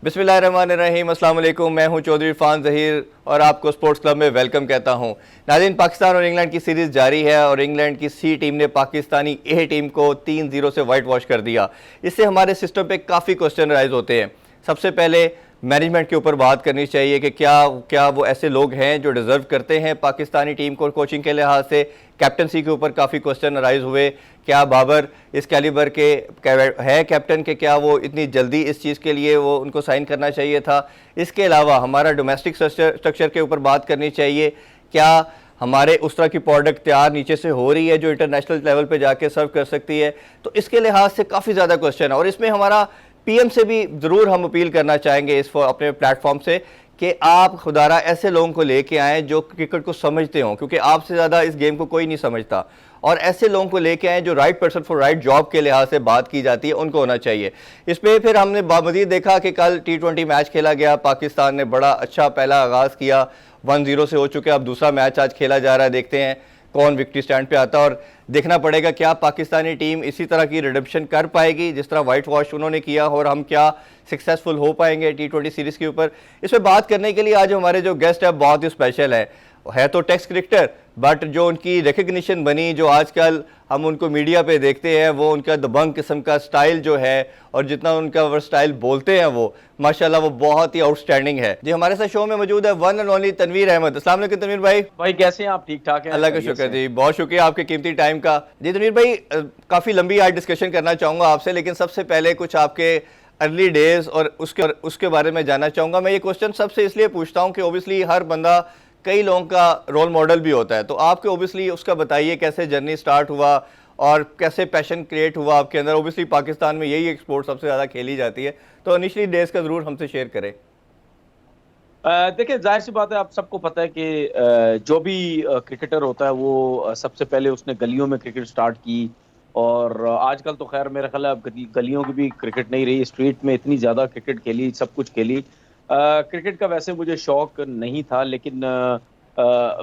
बिस्मिल्लाहिर्रहमानिर्रहीम, अस्सलाम वालेकुम। मैं हूं चौधरी इरफान ज़हीर और आपको स्पोर्ट्स क्लब में वेलकम कहता हूं। नाज़रीन, पाकिस्तान और इंग्लैंड की सीरीज़ जारी है और इंग्लैंड की सी टीम ने पाकिस्तानी ए टीम को 3-0 से वाइट वॉश कर दिया। इससे हमारे सिस्टम पे काफ़ी क्वेश्चन राइज होते हैं। सबसे पहले मैनेजमेंट के ऊपर बात करनी चाहिए कि क्या वो ऐसे लोग हैं जो डिज़र्व करते हैं पाकिस्तानी टीम को कोचिंग के लिहाज से। कैप्टनसी के ऊपर काफ़ी क्वेश्चन राइज हुए। क्या बाबर इस कैलिबर के है कैप्टन के, क्या वो इतनी जल्दी इस चीज़ के लिए वो उनको साइन करना चाहिए था। इसके अलावा हमारा डोमेस्टिक स्ट्रक्चर के ऊपर बात करनी चाहिए। क्या हमारे उस तरह की प्रोडक्ट तैयार नीचे से हो रही है जो इंटरनेशनल लेवल पे जाके सर्व कर सकती है। तो इसके लिहाज से काफ़ी ज़्यादा क्वेश्चन है और इसमें हमारा पीएम से भी ज़रूर हम अपील करना चाहेंगे इस अपने प्लेटफॉर्म से कि आप खुदारा ऐसे लोगों को लेके आएँ जो क्रिकेट को समझते हों, क्योंकि आपसे ज़्यादा इस गेम को कोई नहीं समझता। और ऐसे लोगों को लेके आए जो right person for right job के लिहाज से बात की जाती है, उनको होना चाहिए। इस पर फिर हमने बामज़ीद देखा कि कल T20 मैच खेला गया। पाकिस्तान ने बड़ा अच्छा पहला आगाज़ किया, 1-0 से हो चुके। अब दूसरा मैच आज खेला जा रहा है, देखते हैं कौन विक्ट्री स्टैंड पे आता है और देखना पड़ेगा क्या पाकिस्तानी टीम इसी तरह की रिडेम्पशन कर पाएगी जिस तरह वाइट वॉश उन्होंने किया, और हम क्या सक्सेसफुल हो पाएंगे T20 सीरीज़ के ऊपर। इस पर बात करने के लिए आज हमारे जो गेस्ट है बहुत ही स्पेशल है तो टेस्ट क्रिकेटर, बट जो उनकी रिकग्निशन बनी, जो आजकल हम उनको मीडिया पे देखते हैं, वो उनका दबंग किस्म का स्टाइल जो है और जितना उनका वो स्टाइल बोलते हैं वो माशाल्लाह वो बहुत ही आउटस्टैंडिंग है। जी, हमारे साथ शो में मौजूद है one and only Tanveer Ahmed. अस्सलाम वालेकुम तनवीर भाई। भाई कैसे हैं आप? ठीक ठाक हैं? अल्लाह का शुक्र जी, बहुत शुक्रिया आपके कीमती टाइम का। जी तनवीर भाई, काफ़ी लंबी आज डिस्कशन करना चाहूँगा आपसे, लेकिन सबसे पहले कुछ आपके अर्ली डेज और उसके बारे में जानना चाहूँगा। मैं ये क्वेश्चन सबसे इसलिए पूछता हूँ कि ओबियसली हर बंदा कई लोगों का रोल मॉडल भी होता है, तो आपके ओबियसली उसका बताइए कैसे जर्नी स्टार्ट हुआ और कैसे पैशन क्रिएट हुआ आपके अंदर। ओबियसली पाकिस्तान में यही एक स्पोर्ट सबसे ज़्यादा खेली जाती है, तो इनिशियली डेज का ज़रूर हमसे शेयर करें। देखिए, जाहिर सी बात है, आप सबको पता है कि जो भी क्रिकेटर होता है वो सबसे पहले उसने गलियों में क्रिकेट स्टार्ट की। और आजकल तो खैर मेरा ख्याल है अब गलियों की भी क्रिकेट नहीं रही, स्ट्रीट में इतनी ज़्यादा क्रिकेट खेली, सब कुछ खेली। क्रिकेट का वैसे मुझे शौक नहीं था, लेकिन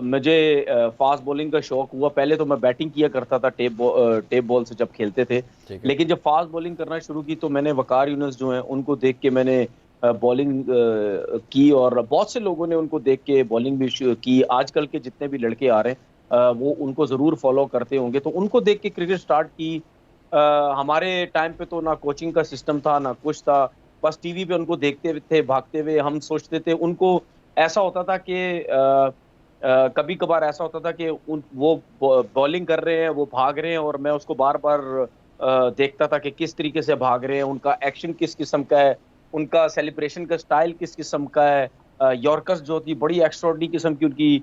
मुझे फास्ट बॉलिंग का शौक हुआ। पहले तो मैं बैटिंग किया करता था टेप बॉल से जब खेलते थे, लेकिन जब फास्ट बॉलिंग करना शुरू की तो मैंने वकार यूनुस जो हैं उनको देख के मैंने बॉलिंग की, और बहुत से लोगों ने उनको देख के बॉलिंग भी की। आजकल के जितने भी लड़के आ रहे हैं वो उनको ज़रूर फॉलो करते होंगे, तो उनको देख के क्रिकेट स्टार्ट की। हमारे टाइम पे तो ना कोचिंग का सिस्टम था ना कुछ था, बस टीवी पे उनको देखते थे भागते हुए। हम सोचते थे, उनको ऐसा होता था कि कभी कभार ऐसा होता था कि वो बॉलिंग कर रहे हैं, वो भाग रहे हैं, और मैं उसको बार बार देखता था कि किस तरीके से भाग रहे हैं, उनका एक्शन किस किस्म का है, उनका सेलिब्रेशन का स्टाइल किस किस्म का है। यॉर्कर्स जो थी बड़ी एक्स्ट्राऑर्डिनरी किस्म की उनकी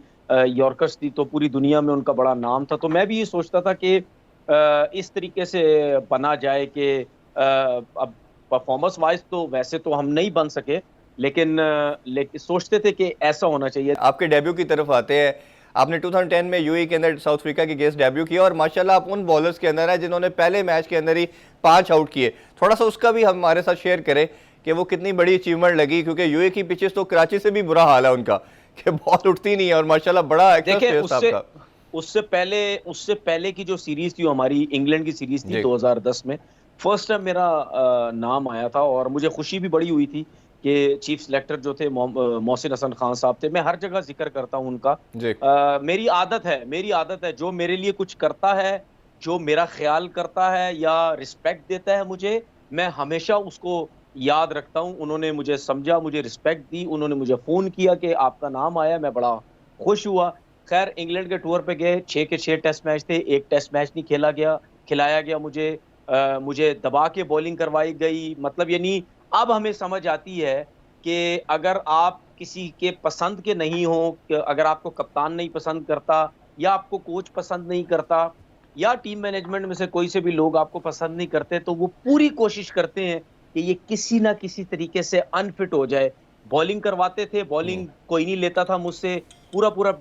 यॉर्कर्स थी, तो पूरी दुनिया में उनका बड़ा नाम था। तो मैं भी ये सोचता था कि इस तरीके से बना जाए कि अब परफॉर्मेंस वाइज तो वैसे तो हम नहीं बन सके, लेकिन सोचते थे कि ऐसा होना चाहिए। आपके डेब्यू की तरफ आते हैं। आपने 2010 में यूएई के अंदर साउथ अफ्रीका के अगेंस्ट डेब्यू किया और माशाल्लाह आप उन बॉलर्स के अंदर है जिन्होंने पहले मैच के अंदर ही 5 आउट किए। थोड़ा सा उसका भी हमारे साथ शेयर करें कि वो कितनी बड़ी अचीवमेंट लगी, क्योंकि यूएई की पिचेस तो कराची से भी बुरा हाल है उनका कि बहुत उठती नहीं है और माशाल्लाह बड़ा देखिए, उससे पहले की जो सीरीज थी हमारी इंग्लैंड की सीरीज थी 2010 में, फर्स्ट टाइम मेरा नाम आया था और मुझे खुशी भी बड़ी हुई थी कि चीफ सिलेक्टर जो थे मोहसिन हसन खान साहब थे। मैं हर जगह जिक्र करता हूं उनका। मेरी आदत है जो मेरे लिए कुछ करता है, जो मेरा ख्याल करता है या रिस्पेक्ट देता है मुझे, मैं हमेशा उसको याद रखता हूं। उन्होंने मुझे समझा, मुझे रिस्पेक्ट दी, उन्होंने मुझे फ़ोन किया कि आपका नाम आया, मैं बड़ा खुश हुआ। खैर, इंग्लैंड के टूर पे गए, 6 के 6 टेस्ट मैच थे, एक टेस्ट मैच नहीं खिलाया गया मुझे दबा के बॉलिंग करवाई गई। मतलब यानी अब हमें समझ आती है कि अगर आप किसी के पसंद के नहीं हो, अगर आपको कप्तान नहीं पसंद करता या आपको कोच पसंद नहीं करता या टीम मैनेजमेंट में से कोई से भी लोग आपको पसंद नहीं करते, तो वो पूरी कोशिश करते हैं कि ये किसी ना किसी तरीके से अनफिट हो जाए। बॉलिंग करवाते थे, बॉलिंग कोई नहीं लेता था मुझसे, पूरा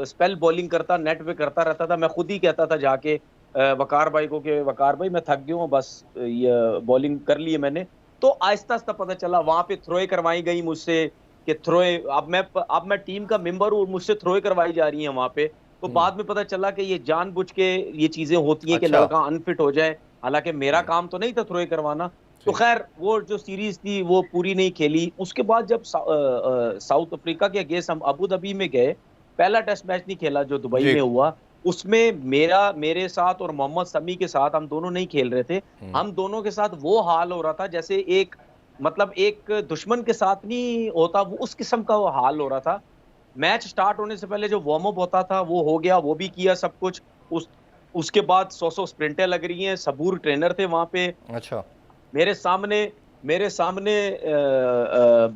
स्पेल बॉलिंग करता, नेट पे करता रहता था। मैं खुद ही कहता था जाके वकार भाई को कि वकार भाई मैं थक गया हूँ, बस ये बॉलिंग कर ली है मैंने। तो आहिस्ता आहिस्ता पता चला, वहां पे थ्रोए करवाई गई मुझसे कि थ्रोए, अब मैं टीम का मेंबर हूँ, मुझसे थ्रोए करवाई जा रही हैं वहां पे। तो बाद में पता चला कि ये जानबूझ के ये चीजें होती हैं कि लड़का अनफिट हो जाए। हालांकि मेरा काम तो नहीं था थ्रोए करवाना, तो खैर वो जो सीरीज थी वो पूरी नहीं खेली। उसके बाद जब साउथ अफ्रीका के अगेंस्ट हम अबू धाबी में गए, पहला टेस्ट मैच नहीं खेला जो दुबई जी। में हुआ, उसमें मेरे साथ और मोहम्मद शमी के साथ, हम दोनों नहीं खेल रहे थे। हम दोनों के साथ वो हाल हो रहा था जैसे एक, मतलब एक दुश्मन के साथ नहीं होता, वो उस किस्म का वो हाल हो रहा था। मैच स्टार्ट होने से पहले जो वार्म अप होता था वो हो गया, वो भी किया सब कुछ। उस उसके बाद 100 स्प्रिंटें लग रही हैं। सबूर ट्रेनर थे वहां पे। अच्छा। मेरे सामने मेरे सामने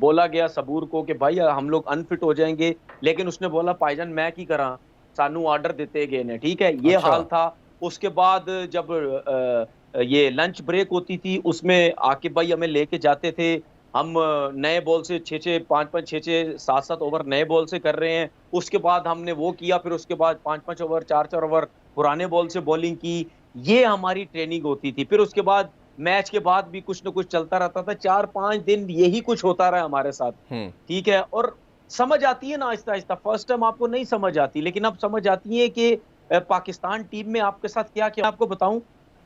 बोला गया सबूर को कि भाई हम लोग अनफिट हो जाएंगे, लेकिन उसने बोला भाईजान मैं की करा, सानू ऑर्डर देते गए ने, ठीक है, ये अच्छा। हाल था। उसके बाद जब ये लंच ब्रेक होती थी उसमें आकिब भाई हमें लेके जाते थे। हम नए बॉल से 6-6, 5-5, 6-6, 7-7 ओवर नए बॉल से कर रहे हैं। उसके बाद हमने वो किया, फिर उसके बाद 5-5 ओवर, 4-4 ओवर पुराने बॉल से बॉलिंग की। ये हमारी ट्रेनिंग होती थी। फिर उसके बाद मैच के बाद भी कुछ ना कुछ चलता रहता था। 4-5 दिन यही कुछ होता रहा हमारे साथ, हम्म। ठीक है। और समझ आती है ना आहिस्ता आहिस्ता। फर्स्ट टाइम आपको नहीं समझ आती, लेकिन अब समझ आती है कि पाकिस्तान टीम में आपके साथ क्या क्या। आपको बताऊं,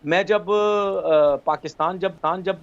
मैं जब पाकिस्तान जब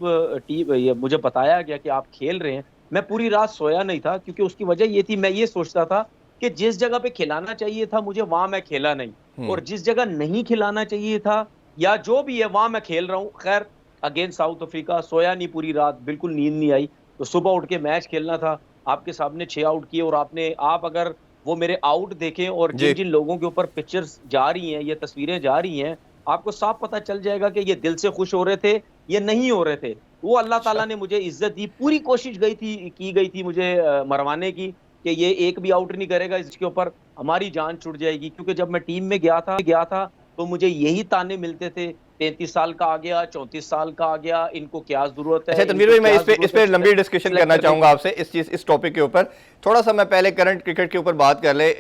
टीम ये मुझे बताया गया कि आप खेल रहे हैं, मैं पूरी रात सोया नहीं था, क्योंकि उसकी वजह ये थी, मैं ये सोचता था कि जिस जगह पे खिलाना चाहिए था मुझे, वहां मैं खेला नहीं, और जिस जगह नहीं खिलाना चाहिए था या जो भी है वहां मैं खेल रहा हूँ। खैर अगेंस्ट साउथ अफ्रीका सोया नहीं पूरी रात, बिल्कुल नींद नहीं आई। तो सुबह उठ के मैच खेलना था। आपके सामने 6 आउट किए, और आप अगर वो मेरे आउट देखें और जी। जिन जिन लोगों के ऊपर पिक्चर्स जा रही हैं, ये तस्वीरें जा रही हैं, आपको साफ पता चल जाएगा कि ये दिल से खुश हो रहे थे, ये नहीं हो रहे थे। वो अल्लाह अच्छा। ताला ने मुझे इज्जत दी। पूरी कोशिश की गई थी मुझे मरवाने की, कि ये एक भी आउट नहीं करेगा, इसके ऊपर हमारी जान छूट जाएगी। क्योंकि जब मैं टीम में गया था तो मुझे यही ताने मिलते थे, 33 साल का आ गया, 34 साल का आ गया, इनको क्या जरूरत अच्छा है, तनवीर इनको भाई, मैं क्या इस जरूरत पे है लंबी डिस्कशन सिलेक्ट करना करने चाहूंगा की। आपसे इस टॉपिक के ऊपर। थोड़ा सा मैं पहले करंट क्रिकेट के ऊपर बात कर ले,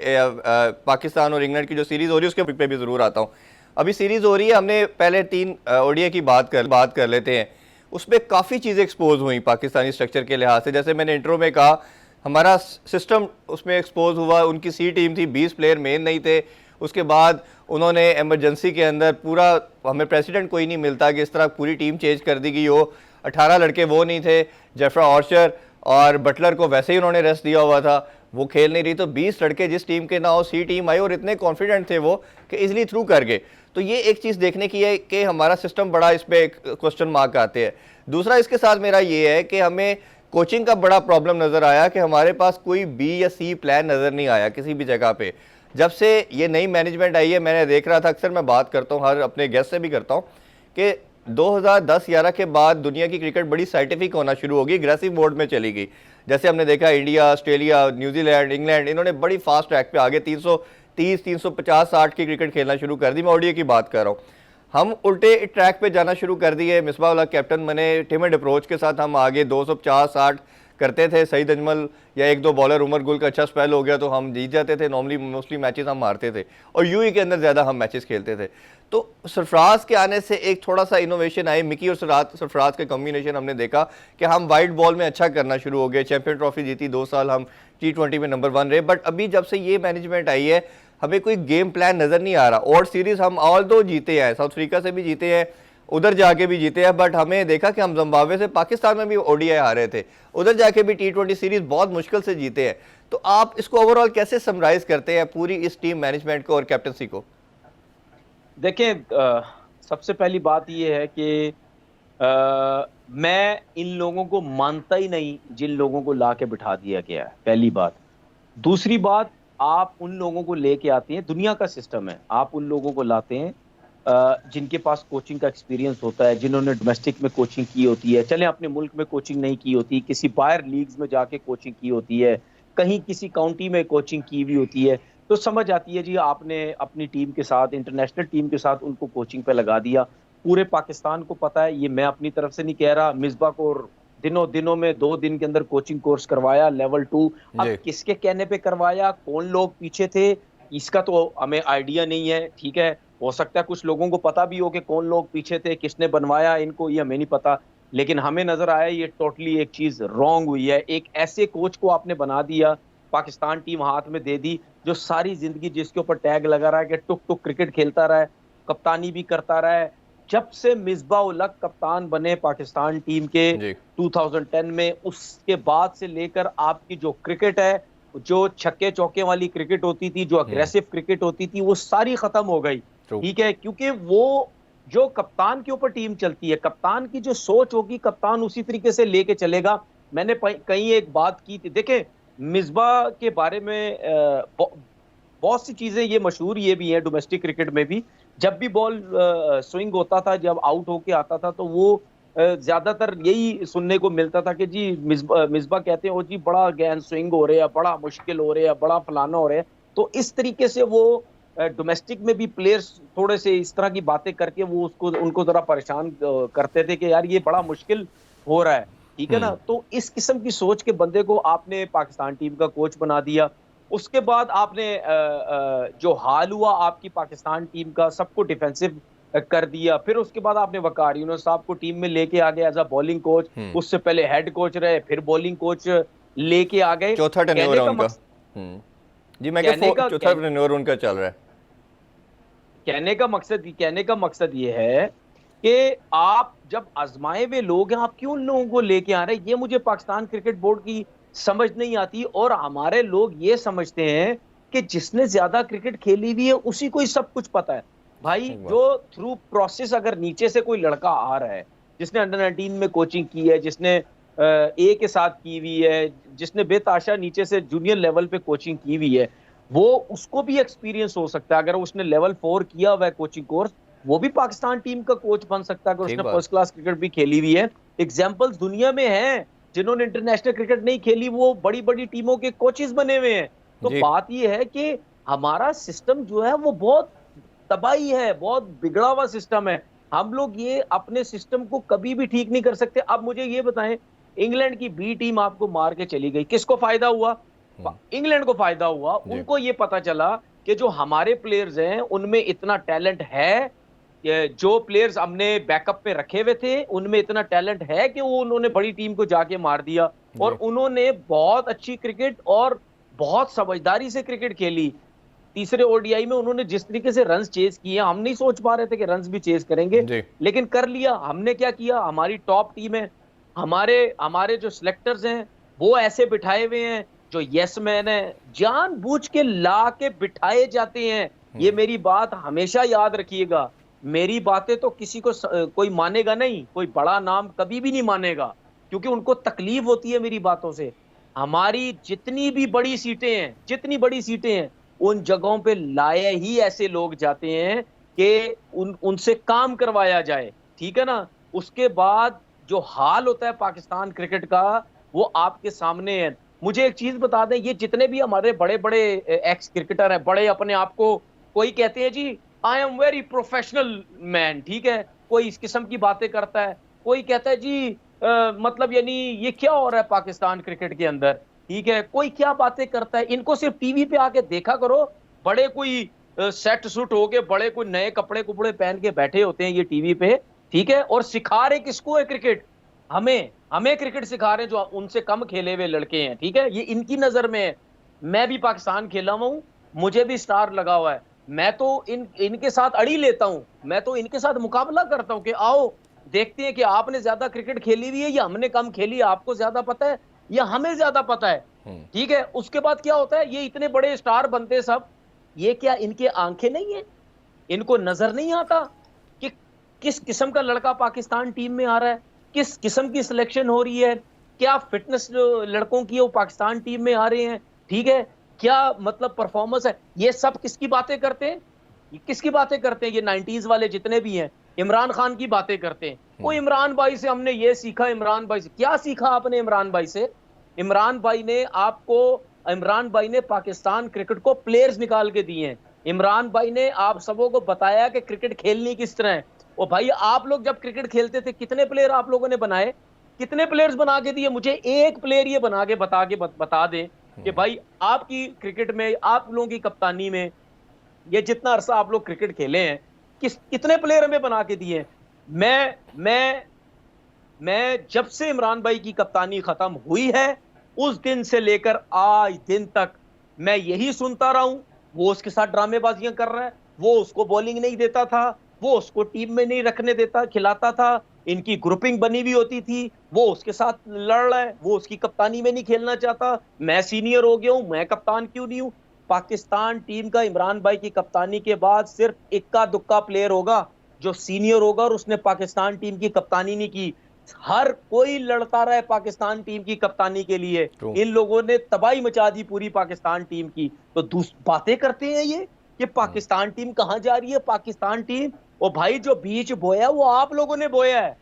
पाकिस्तान और इंग्लैंड की जो सीरीज हो रही है उसके पे भी जरूर आता हूँ। अभी सीरीज हो रही है, हमने पहले 3 ओडीआई की बात कर लेते हैं। उसमें काफ़ी चीज़ें एक्सपोज हुई पाकिस्तानी स्ट्रक्चर के लिहाज से। जैसे मैंने इंट्रो में कहा, हमारा सिस्टम उसमें एक्सपोज हुआ। उनकी सी टीम थी, 20 प्लेयर मेन नहीं थे। उसके बाद उन्होंने इमरजेंसी के अंदर पूरा, हमें प्रेसिडेंट कोई नहीं मिलता कि इस तरह पूरी टीम चेंज कर दी गई हो। 18 लड़के वो नहीं थे, जेफ्रा ऑर्चर और बटलर को वैसे ही उन्होंने रेस्ट दिया हुआ था, वो खेल नहीं रही। तो 20 लड़के जिस टीम के ना हो, सी टीम आई और इतने कॉन्फिडेंट थे वो कि इजीली थ्रू कर गए। तो ये एक चीज़ देखने की है कि हमारा सिस्टम बड़ा, इस पर क्वेश्चन मार्क आते हैं। दूसरा इसके साथ मेरा ये है कि हमें कोचिंग का बड़ा प्रॉब्लम नज़र आया कि हमारे पास कोई बी या सी प्लान नज़र नहीं आया किसी भी जगह पे। जब से ये नई मैनेजमेंट आई है, मैंने देख रहा था, अक्सर मैं बात करता हूँ, हर अपने गेस्ट से भी करता हूँ, कि 2010-11 के बाद दुनिया की क्रिकेट बड़ी साइंटिफिक होना शुरू होगी, एग्रेसिव मोड में चली गई। जैसे हमने देखा इंडिया, ऑस्ट्रेलिया, न्यूजीलैंड, इंग्लैंड, इन्होंने बड़ी फास्ट ट्रैक पे आगे 330, 350, 60 की क्रिकेट खेलना शुरू कर दी। मैं ओडीआई की बात कर रहा हूँ। हम उल्टे ट्रैक पे जाना शुरू कर दिए। मिसबाह उल हक कैप्टन बने, टिमिड अप्रोच के साथ हम आगे 250, 60 करते थे। सईद अजमल या 1-2 बॉलर, उमर गुल का अच्छा स्पेल हो गया तो हम जीत जाते थे। नॉर्मली मोस्टली मैचेस हम मारते थे और यूई के अंदर ज़्यादा हम मैचेस खेलते थे। तो सरफराज के आने से एक थोड़ा सा इनोवेशन आई। मिकी और सरफराज का कॉम्बिनेशन हमने देखा कि हम वाइट बॉल में अच्छा करना शुरू हो गए। चैंपियन ट्रॉफी जीती, 2 साल हम T20 में नंबर 1 रहे। बट अभी जब से ये मैनेजमेंट आई है, हमें कोई गेम प्लान नज़र नहीं आ रहा। और सीरीज़ हम ऑल दो जीते हैं, साउथ अफ्रीका से भी जीते हैं, उधर जाके भी जीते हैं, बट हमें देखा कि हम जिम्बाब्वे से, पाकिस्तान में भी ओडीआई हारे थे, उधर जाके भी T20 सीरीज बहुत मुश्किल से जीते हैं। तो आप इसको ओवरऑल कैसे समराइज करते हैं पूरी इस टीम मैनेजमेंट को और कैप्टनसी को? देखिए, सबसे पहली बात यह है कि मैं इन लोगों को मानता ही नहीं जिन लोगों को ला के बिठा दिया गया है, पहली बात। दूसरी बात, आप उन लोगों को लेके आते हैं, दुनिया का सिस्टम है, आप उन लोगों को लाते हैं जिनके पास कोचिंग का एक्सपीरियंस होता है, जिन्होंने डोमेस्टिक में कोचिंग की होती है, चले अपने मुल्क में कोचिंग नहीं की होती, किसी बाहर लीग्स में जाके कोचिंग की होती है, कहीं किसी काउंटी में कोचिंग की हुई होती है, तो समझ आती है जी आपने अपनी टीम के साथ, इंटरनेशनल टीम के साथ उनको कोचिंग पे लगा दिया। पूरे पाकिस्तान को पता है, ये मैं अपनी तरफ से नहीं कह रहा, मिसबा को दिनों में 2 दिन के अंदर कोचिंग कोर्स करवाया लेवल 2। अब किसके कहने पे करवाया, कौन लोग पीछे थे, इसका तो हमें आइडिया नहीं है, ठीक है। हो सकता है कुछ लोगों को पता भी हो कि कौन लोग पीछे थे, किसने बनवाया इनको, ये हमें नहीं पता। लेकिन हमें नजर आया ये टोटली एक चीज रॉन्ग हुई है। एक ऐसे कोच को आपने बना दिया, पाकिस्तान टीम हाथ में दे दी, जो सारी जिंदगी जिसके ऊपर टैग लगा रहा है कि टुक टुक क्रिकेट खेलता रहा है, कप्तानी भी करता रहा है, जब से मिसबा उल हक कप्तान बने पाकिस्तान टीम के जी 2010 में, उसके बाद से लेकर आपकी जो क्रिकेट है, जो छक्के चौके वाली क्रिकेट होती थी, जो अग्रेसिव क्रिकेट होती थी, वो सारी खत्म हो गई। ट्रू ठीक है, क्योंकि वो जो कप्तान के ऊपर टीम चलती है, कप्तान की जो सोच होगी, कप्तान उसी तरीके से लेके चलेगा। मैंने कहीं एक बात की थी, देखें मिसबा के बारे में बहुत सी चीजें ये मशहूर ये भी है डोमेस्टिक क्रिकेट में भी, जब भी बॉल स्विंग होता था, जब आउट होके आता था, तो वो ज्यादातर यही सुनने को मिलता था कि जी मिसबा कहते हैं, ओ जी बड़ा गेंद स्विंग हो रहा है, बड़ा मुश्किल हो रहा है, बड़ा फलाना हो रहा है। तो इस तरीके से वो डोमेस्टिक में भी प्लेयर्स थोड़े से इस तरह की बातें करके वो उसको उनको जरा परेशान करते थे कि यार ये बड़ा मुश्किल हो रहा है। ठीक है ना, तो इस किस्म की सोच के बंदे को आपने पाकिस्तान टीम का कोच बना दिया। उसके बाद आपने जो हाल हुआ आपकी पाकिस्तान टीम का, सबको डिफेंसिव कर दिया। फिर उसके बाद आपने वकार यूनुस साहब को टीम में लेके आ गए एज अ बॉलिंग कोच। उससे पहले हेड कोच रहे, फिर बॉलिंग कोच लेके आ गए। चौथा टेन्योर है उनका। जी मैं चौथा टेन्योर उनका चल रहा है। कहने का मकसद ये है कि आप जब आजमाए हुए लोग हैं, आप क्यों उन लोगों को लेके आ रहे हैं? ये मुझे पाकिस्तान क्रिकेट बोर्ड की समझ नहीं आती। और हमारे लोग ये समझते हैं कि जिसने ज्यादा क्रिकेट खेली हुई है उसी को ही सब कुछ पता है। भाई जो थ्रू प्रोसेस अगर नीचे से कोई लड़का आ रहा है, जिसने अंडर 19 में कोचिंग की है, जिसने ए के साथ की हुई है, जिसने बेताशा नीचे से जूनियर लेवल पे कोचिंग की हुई है, वो उसको भी एक्सपीरियंस हो सकता है। अगर उसने लेवल 4 किया हुआ है कोचिंग कोर्स, वो भी पाकिस्तान टीम का कोच बन सकता है अगर उसने फर्स्ट क्लास क्रिकेट भी खेली हुई है। एग्जाम्पल्स दुनिया में हैं जिन्होंने इंटरनेशनल क्रिकेट नहीं खेली, वो बड़ी बड़ी टीमों के कोचेस बने हुए हैं। तो बात ये है कि हमारा सिस्टम जो है वो बहुत तबाही है, बहुत बिगड़ा हुआ सिस्टम है। हम लोग ये अपने सिस्टम को कभी भी ठीक नहीं कर सकते। अब मुझे ये बताएं, इंग्लैंड की बी टीम आपको मार के चली गई, किसको फायदा हुआ? इंग्लैंड को फायदा हुआ। उनको ये पता चला कि जो हमारे प्लेयर्स हैं उनमें इतना टैलेंट है, जो प्लेयर्स हमने बैकअप पे रखे हुए थे उनमें इतना टैलेंट है कि वो उन्होंने बड़ी टीम को जाके मार दिया। और उन्होंने बहुत अच्छी क्रिकेट और बहुत समझदारी से क्रिकेट खेली। तीसरे ओडीआई में उन्होंने जिस तरीके से रन्स चेज किए, हम नहीं सोच पा रहे थे कि रन्स भी चेज करेंगे, लेकिन कर लिया। हमने क्या किया, हमारी टॉप टीम है, हमारे जो सिलेक्टर्स हैं वो ऐसे बिठाए हुए हैं, जो यस मैन है, जानबूझ के ला के बिठाए जाते हैं। ये मेरी बात हमेशा याद रखिएगा। मेरी बातें तो किसी को कोई मानेगा नहीं, कोई बड़ा नाम कभी भी नहीं मानेगा, क्योंकि उनको तकलीफ होती है मेरी बातों से। हमारी जितनी बड़ी सीटें हैं उन जगहों पे लाए ही ऐसे लोग जाते हैं कि उनसे काम करवाया जाए। ठीक है ना, उसके बाद जो हाल होता है पाकिस्तान क्रिकेट का वो आपके सामने है। मुझे एक चीज बता दें, ये जितने भी हमारे बड़े बड़े एक्स क्रिकेटर हैं, बड़े अपने आप को, कोई कहते हैं जी I am very professional man, ठीक है, कोई इस किस्म की बातें करता है, कोई कहता है जी मतलब यानी ये क्या हो रहा है पाकिस्तान क्रिकेट के अंदर, ठीक है, कोई क्या बातें करता है। इनको सिर्फ टीवी पे आके देखा करो, बड़े कोई सेट सूट होके, बड़े कोई नए कपड़े कुपड़े पहन के बैठे होते हैं ये टीवी पे, ठीक है, और सिखा रहे किसको है क्रिकेट? हमें क्रिकेट सिखा रहे हैं जो उनसे कम खेले हुए लड़के हैं। ठीक है, ये इनकी नजर में है। मैं भी पाकिस्तान खेला हुआ हूं, मुझे भी स्टार लगा हुआ है, मैं तो इनके साथ अड़ी लेता हूं, मैं तो इनके साथ मुकाबला करता हूं कि आओ देखते हैं कि आपने ज्यादा क्रिकेट खेली हुई है या हमने कम खेली, आपको ज्यादा पता है या हमें ज्यादा पता है। ठीक है, उसके बाद क्या होता है, ये इतने बड़े स्टार बनते सब, ये क्या इनके आंखें नहीं है, इनको नजर नहीं आता कि किस किस्म का लड़का पाकिस्तान टीम में आ रहा है, किस किस्म की सिलेक्शन हो रही है, क्या फिटनेस लड़कों की वो पाकिस्तान टीम में आ रहे हैं, ठीक है, क्या मतलब परफॉर्मेंस है। ये सब किसकी बातें करते हैं? किसकी बातें करते हैं? ये 90s वाले जितने भी हैं, इमरान खान की बातें करते हैं। वो इमरान भाई से हमने ये सीखा, इमरान भाई से क्या सीखा आपने? इमरान भाई से, इमरान भाई ने पाकिस्तान क्रिकेट को प्लेयर्स निकाल के दिए हैं। इमरान भाई ने आप सबों को बताया कि क्रिकेट खेलनी किस तरह है। ओ भाई, आप लोग जब क्रिकेट खेलते थे कितने प्लेयर आप लोगों ने बनाए, कितने प्लेयर्स बना के दिए? मुझे एक प्लेयर ये बना के बता दे कि भाई आपकी क्रिकेट में, आप लोगों की कप्तानी में, ये जितना अरसा आप लोग क्रिकेट खेले हैं, कितने प्लेयर हमें बना के दिए? मैं जब से इमरान भाई की कप्तानी खत्म हुई है उस दिन से लेकर आज दिन तक मैं यही सुनता रहा हूं, वो उसके साथ ड्रामेबाजियां कर रहा है, वो उसको बॉलिंग नहीं देता था, वो उसको टीम में नहीं रखने देता, खिलाता था। इनकी ग्रुपिंग बनी हुई होती थी, वो उसके साथ लड़ रहा है, वो उसकी कप्तानी में नहीं खेलना चाहता। मैं सीनियर हो गया हूं, मैं कप्तान क्यों नहीं हूं? पाकिस्तान टीम का इमरान भाई की कप्तानी के बाद सिर्फ इक्का दुक्का प्लेयर होगा जो सीनियर होगा और उसने पाकिस्तान टीम की कप्तानी नहीं की। हर कोई लड़ता रहा है पाकिस्तान टीम की कप्तानी के लिए। True. इन लोगों ने तबाही मचा दी पूरी पाकिस्तान टीम की। तो बातें करते हैं ये कि पाकिस्तान टीम कहां जा रही है, पाकिस्तान टीम। और भाई जो बीज बोया वो आप लोगों ने बोया है।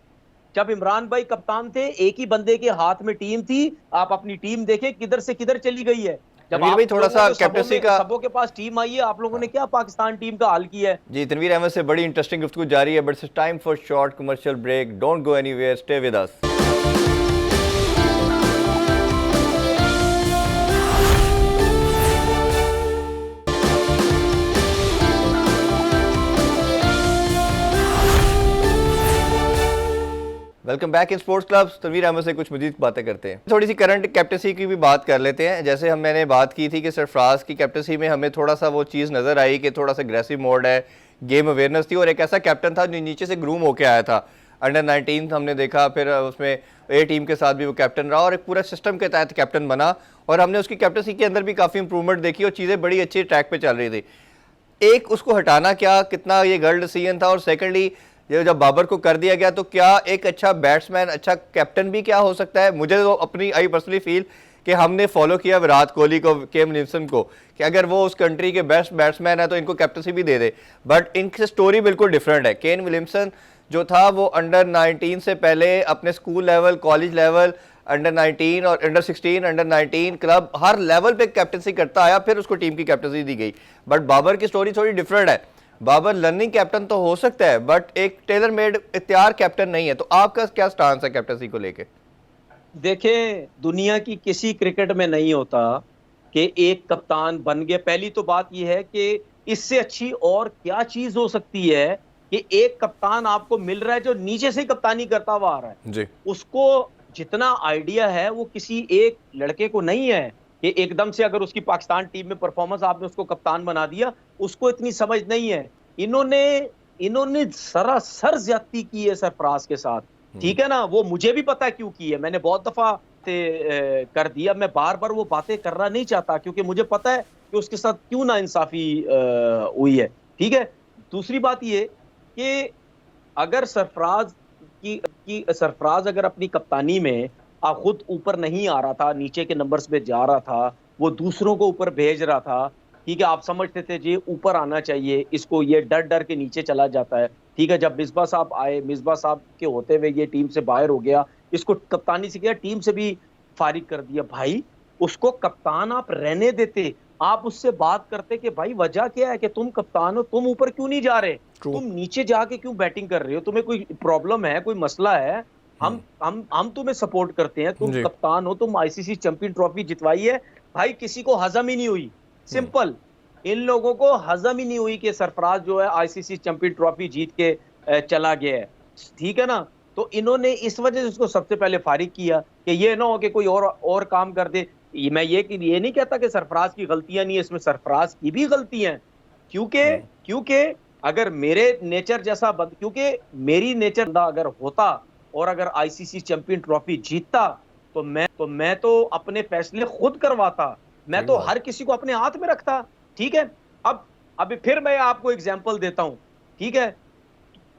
जब इमरान भाई कप्तान थे, एक ही बंदे के हाथ में टीम थी। आप अपनी टीम देखें किधर से किधर चली गई है। जब तनवीर आप भाई थोड़ा लोगों सा ने कैप्टनसी का सबों के पास टीम आई है, आप लोगों ने क्या पाकिस्तान टीम का हाल किया है? जी तनवीर अहमद से बड़ी इंटरेस्टिंग गुफ्तगू जारी है, but it's time for short commercial break. Don't go anywhere, stay with us. Welcome back in sports club. Tanveer Ahmed से कुछ मजीद बातें करते हैं, थोड़ी सी करंट कैप्टनसी की भी बात कर लेते हैं। जैसे मैंने बात की थी कि सरफराज की कैप्टनसी में हमें थोड़ा सा वो चीज़ नज़र आई कि थोड़ा सा एग्रेसिव मोड है, गेम अवेयरनेस थी, और एक ऐसा कैप्टन था जो नीचे से ग्रूम होके आया था। अंडर 19 हमने देखा, फिर उसमें ए टीम के साथ भी वो कैप्टन रहा और एक पूरा सिस्टम के तहत कैप्टन बना, और हमने उसकी कैप्टनसी के अंदर भी काफ़ी इंप्रूवमेंट देखी और चीज़ें बड़ी अच्छी ट्रैक पर चल रही थी। एक उसको हटाना क्या कितना ये गलत डिसीजन था, और सेकेंडली ये जब बाबर को कर दिया गया तो क्या एक अच्छा बैट्समैन अच्छा कैप्टन भी क्या हो सकता है? मुझे तो अपनी आई पर्सनली फील कि हमने फॉलो किया विराट कोहली को, केन विलियमसन को, कि अगर वो उस कंट्री के बेस्ट बैट्समैन है तो इनको कैप्टनसी भी दे दे। बट इनकी स्टोरी बिल्कुल डिफरेंट है। केन विलियमसन जो था वो अंडर 19 से पहले अपने school level, college level, under 19 और अंडर 16, अंडर 19 क्लब, हर लेवल पे कैप्टनसी करता आया, फिर उसको टीम की कैप्टनसी दी गई। बट बाबर की स्टोरी थोड़ी डिफरेंट है। बाबर लर्निंग कैप्टन तो हो सकता है, बट एक टेलर मेड इख्तियार कैप्टन नहीं है। तो आपका क्या स्टांस है कैप्टनसी को लेके? देखें, दुनिया की किसी क्रिकेट में नहीं होता कि एक कप्तान बन गया। पहली तो बात यह है कि इससे अच्छी और क्या चीज हो सकती है कि एक कप्तान आपको मिल रहा है जो नीचे से कप्तानी करता हुआ आ रहा है जी। उसको जितना आइडिया है वो किसी एक लड़के को नहीं है कि एकदम से अगर उसकी पाकिस्तान टीम में परफॉर्मेंस आपने उसको कप्तान बना दिया, उसको इतनी समझ नहीं है। इन्होंने सरासर ज्यादती की है सरफराज के साथ, ठीक है ना। वो मुझे भी पता है क्यों की है, मैंने बहुत दफा कर दिया। मैं बार बार वो बातें करना नहीं चाहता क्योंकि मुझे पता है कि उसके साथ क्यों ना इंसाफी हुई है, ठीक है। दूसरी बात ये कि अगर सरफराज अगर अपनी कप्तानी में खुद ऊपर नहीं आ रहा था, नीचे के नंबर्स पे जा रहा था, वो दूसरों को ऊपर भेज रहा था, ठीक है। आप समझते थे जी ऊपर आना चाहिए, इसको ये डर डर के नीचे चला जाता है, ठीक है। जब मिसबा साहब आए, मिसबा साहब के होते हुए ये टीम से बाहर हो गया, इसको कप्तानी से किया, टीम से भी फारिग कर दिया। भाई उसको कप्तान आप रहने देते, आप उससे बात करते कि भाई वजह क्या है कि तुम कप्तान हो, तुम ऊपर क्यों नहीं जा रहे, तुम नीचे जाके क्यों बैटिंग कर रहे हो, तुम्हें कोई प्रॉब्लम है, कोई मसला है, हम तुम्हें सपोर्ट करते हैं, तुम कप्तान हो, तुम आईसीसी चैंपियन ट्रॉफी जितवाई है। भाई किसी को हजम ही नहीं हुई, सिंपल। इन लोगों को हजम ही नहीं हुई कि सरफराज जो है आईसीसी चैंपियन ट्रॉफी जीत के चला गया है, ठीक है ना। तो इन्होंने इस वजह से उसको सबसे पहले फारिग किया कि ये ना हो कि कोई और काम कर दे। मैं ये नहीं कहता कि सरफराज की गलतियां नहीं है, इसमें सरफराज की भी गलतियां हैं, क्योंकि अगर मेरे नेचर जैसा क्योंकि मेरी नेचर अगर होता और अगर आईसीसी चैंपियन ट्रॉफी जीतता तो मैं तो अपने फैसले खुद करवाता, मैं तो हर किसी को अपने हाथ में रखता, ठीक है। अभी फिर मैं आपको एग्जांपल देता हूं, ठीक है।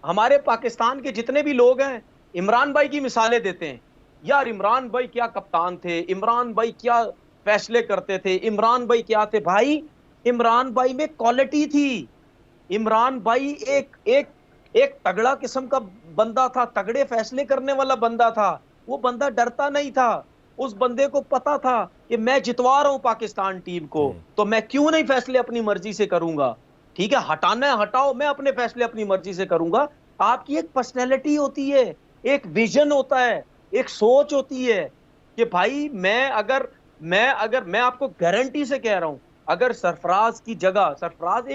हमारे पाकिस्तान के जितने भी लोग हैं इमरान भाई की मिसालें देते हैं, यार इमरान भाई क्या कप्तान थे, इमरान भाई क्या फैसले करते थे, इमरान भाई क्या थे। भाई इमरान भाई में क्वालिटी थी, इमरान भाई एक तगड़ा किस्म का बंदा था, तगड़े फैसले करने वाला बंदा था। वो बंदा डरता नहीं था, उस बंदे को पता था कि मैं जितवा रहा हूं पाकिस्तान टीम को, तो मैं क्यों नहीं फैसले अपनी मर्जी से करूंगा, ठीक है। हटाना है हटाओ, मैं अपने फैसले अपनी मर्जी से करूंगा। आपकी एक पर्सनैलिटी होती है, एक विजन होता है, एक सोच होती है कि भाई मैं आपको गारंटी से कह रहा हूं, अगर सरफराज की जगह, सरफराज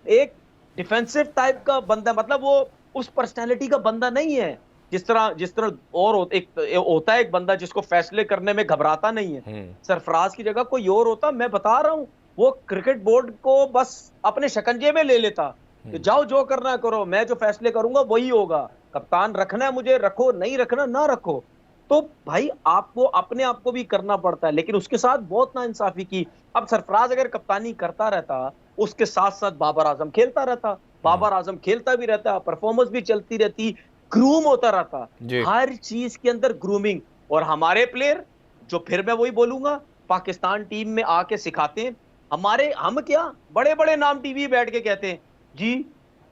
एक डिफेंसिव टाइप का बंदा, मतलब वो उस पर्सनैलिटी का बंदा नहीं है जिस तरह और एक होता है एक बंदा जिसको फैसले करने में घबराता नहीं है। सरफराज की जगह कोई और होता, मैं बता रहा हूं, वो क्रिकेट बोर्ड को बस अपने शिकंजे में ले लेता, कि जाओ जो करना है करो, मैं जो फैसले करूंगा वही होगा, कप्तान रखना है मुझे रखो, नहीं रखना ना रखो। तो भाई आपको अपने आप को भी करना पड़ता है, लेकिन उसके साथ बहुत नाइंसाफी की। अब सरफराज अगर कप्तानी करता रहता, उसके साथ साथ बाबर आजम खेलता रहता, बाबर आजम खेलता भी रहता, परफॉर्मेंस भी चलती रहती, ग्रूम होता रहता, जी हर चीज के अंदर ग्रूमिंग। और हमारे प्लेयर जो, फिर मैं वही बोलूंगा, पाकिस्तान टीम में आके सिखाते हैं। हम क्या बड़े बड़े नाम टीवी बैठ के कहते हैं जी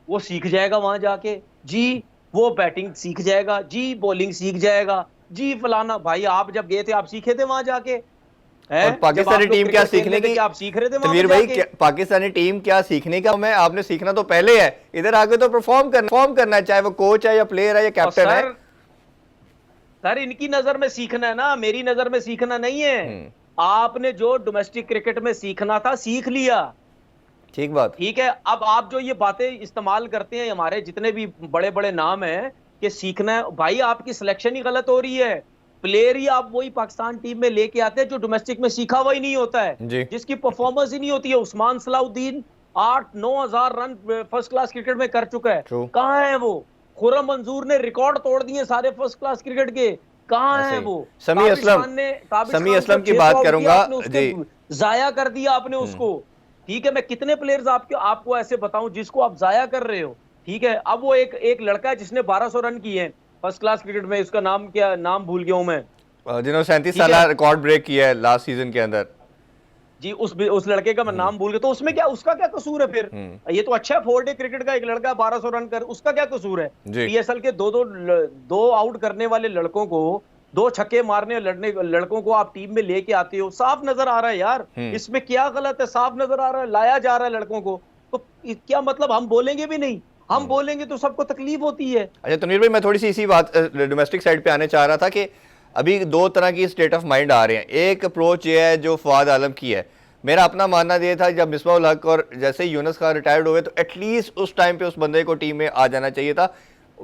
वो सीख जाएगा वहां जाके, जी वो बैटिंग सीख जाएगा, जी बॉलिंग सीख जाएगा, जी फलाना। भाई आप जब गए थे आप सीखे थे वहां जाके? और हैं? जब आप पाकिस्तानी लोग टीम क्या क्रिकेट खेल सीखने रहे थे की, क्या आप सीख रहे थे वहां तनवीर पे भाई जाके? पाकिस्तानी टीम क्या सीखने का मैं, आपने सीखना तो पहले है, इधर आके तो परफॉर्म करना है, चाहे वो कोच है या प्लेयर है या और कैप्टन है। सर इनकी नजर में सीखना है ना, मेरी नजर में सीखना नहीं है। आपने जो डोमेस्टिक क्रिकेट में सीखना था सीख लिया, ठीक बात। ठीक है। अब आप जो ये बातें इस्तेमाल करते हैं, हमारे जितने भी बड़े बड़े नाम हैं कि सीखना है, भाई आपकी सिलेक्शन ही गलत हो रही है। प्लेयर ही आप वही पाकिस्तान टीम में लेके आते हैं जो डोमेस्टिक में सीखा हुआ ही नहीं होता है, जी जिसकी परफॉर्मेंस ही नहीं होती है। उस्मान सलाउद्दीन 8-9 हजार रन फर्स्ट क्लास क्रिकेट में कर चुका है, ट्रू, कहाँ है वो? खुर्रम मंजूर ने रिकॉर्ड तोड़ दिए सारे फर्स्ट क्लास क्रिकेट के, कहाँ ऐसे है ही वो? समी असलम, काबिश समी खान असलम को की 600 बात आउट किया करूंगा आपने, उसके जी। जाया कर दिया आपने उसको, ठीक है। मैं कितने प्लेयर्स आपको ऐसे बताऊं जिसको आप जाया कर रहे हो, ठीक है। अब वो एक लड़का है जिसने 1200 रन किए हैं फर्स्ट क्लास क्रिकेट में, उसका नाम क्या, नाम भूल गया हूं मैं, जिन्होंने 37 ठीक साल है रिकॉर्ड ब्रेक किया है लास्ट सीजन के अंदर। जी। उस लड़के का मैं नाम भूल गया, तो उसमें क्या, उसका क्या कसूर है फिर? ये तो अच्छा है, 4 डे क्रिकेट का एक लड़का 1200 रन कर, उसका क्या कसूर है? जी पीएसएल के दो आउट करने वाले लड़कों को, 2 छक्के मारने लड़कों को आप टीम में लेके आते हो, साफ नजर आ रहा है यार, इसमें क्या गलत है? साफ नजर आ रहा है, लाया जा रहा है लड़कों को, तो क्या मतलब हम बोलेंगे भी नहीं? हम बोलेंगे तो सबको तकलीफ होती है। अच्छा तनवीर भाई, मैं थोड़ी सी इसी बात डोमेस्टिक साइड पे आने चाह रहा था कि अभी दो तरह की स्टेट ऑफ माइंड आ रहे हैं। एक अप्रोच ये है जो फवाद आलम की है, मेरा अपना मानना ये था जब मिसबाह उल हक और जैसे ही यूनुस खान रिटायर्ड हुए तो एटलीस्ट उस टाइम पे उस बंदे को टीम में आ जाना चाहिए था।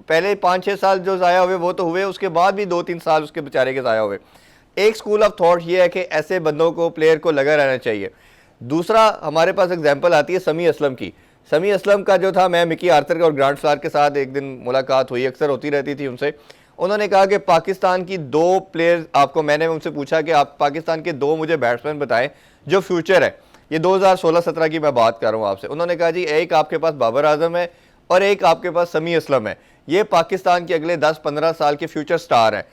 पहले 5-6 साल जो ज़ाया हुए वो तो हुए, उसके बाद भी 2-3 साल उसके बेचारे के ज़ाया हुए। एक स्कूल ऑफ थॉट ये है कि ऐसे बंदों को, प्लेयर को लगा रहना चाहिए। दूसरा हमारे पास एग्जाम्पल आती है समी असलम की। समी असलम का जो था, मैं मिकी आर्थर और ग्रांट स्लार के साथ एक दिन मुलाकात हुई, अक्सर होती रहती थी उनसे। उन्होंने कहा कि पाकिस्तान की 2 प्लेयर आपको, मैंने उनसे पूछा कि आप पाकिस्तान के 2 मुझे बैट्समैन बताएं जो फ्यूचर है, ये 2016-17 की मैं बात कर रहा हूँ आपसे। उन्होंने कहा जी एक आपके पास बाबर आजम है और एक आपके पास समी असलम है, ये पाकिस्तान के अगले 10-15 साल के फ्यूचर स्टार हैं।